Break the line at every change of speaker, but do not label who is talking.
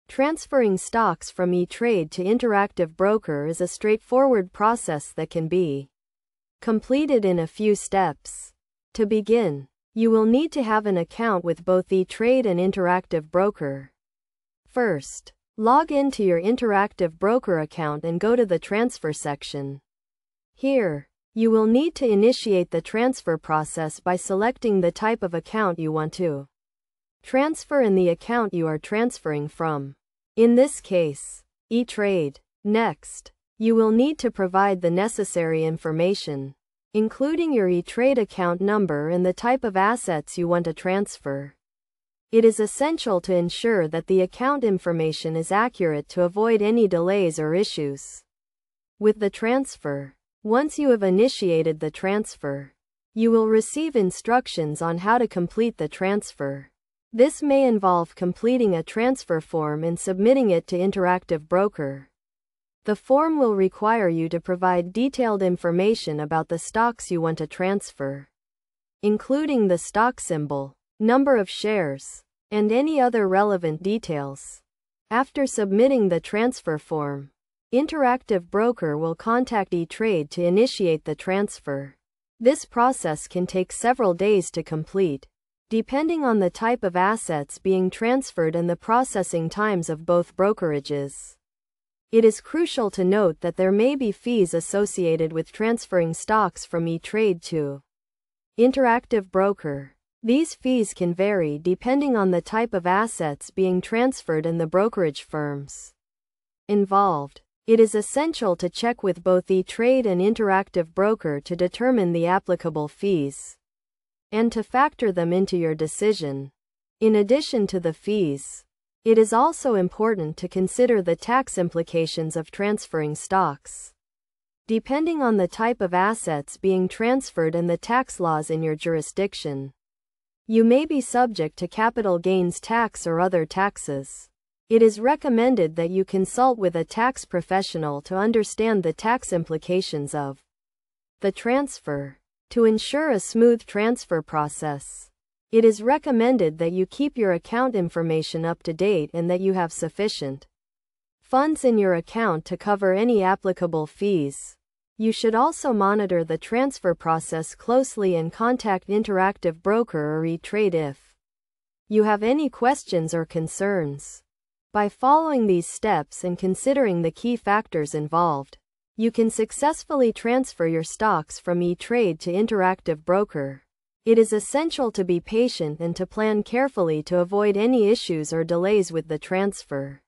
Transferring stocks from Etrade to Interactive Broker is a straightforward process that can be completed in a few steps. To begin, you will need to have an account with both Etrade and Interactive Broker. First, log into your Interactive Broker account and go to the Transfer section. Here, you will need to initiate the transfer process by selecting the type of account you want to transfer and the account you are transferring from. In this case, Etrade. Next, you will need to provide the necessary information, including your Etrade account number and the type of assets you want to transfer. It is essential to ensure that the account information is accurate to avoid any delays or issues with the transfer. Once you have initiated the transfer, you will receive instructions on how to complete the transfer. This may involve completing a transfer form and submitting it to Interactive Broker. The form will require you to provide detailed information about the stocks you want to transfer, including the stock symbol, number of shares, and any other relevant details. After submitting the transfer form, Interactive Broker will contact Etrade to initiate the transfer. This process can take several days to complete, depending on the type of assets being transferred and the processing times of both brokerages. It is crucial to note that there may be fees associated with transferring stocks from Etrade to Interactive Broker. These fees can vary depending on the type of assets being transferred and the brokerage firms involved. It is essential to check with both Etrade and Interactive Broker to determine the applicable fees and to factor them into your decision. In addition to the fees, it is also important to consider the tax implications of transferring stocks. Depending on the type of assets being transferred and the tax laws in your jurisdiction, you may be subject to capital gains tax or other taxes. It is recommended that you consult with a tax professional to understand the tax implications of the transfer. To ensure a smooth transfer process, it is recommended that you keep your account information up to date and that you have sufficient funds in your account to cover any applicable fees. You should also monitor the transfer process closely and contact Interactive Broker or Etrade if you have any questions or concerns. By following these steps and considering the key factors involved, you can successfully transfer your stocks from Etrade to Interactive Broker. It is essential to be patient and to plan carefully to avoid any issues or delays with the transfer.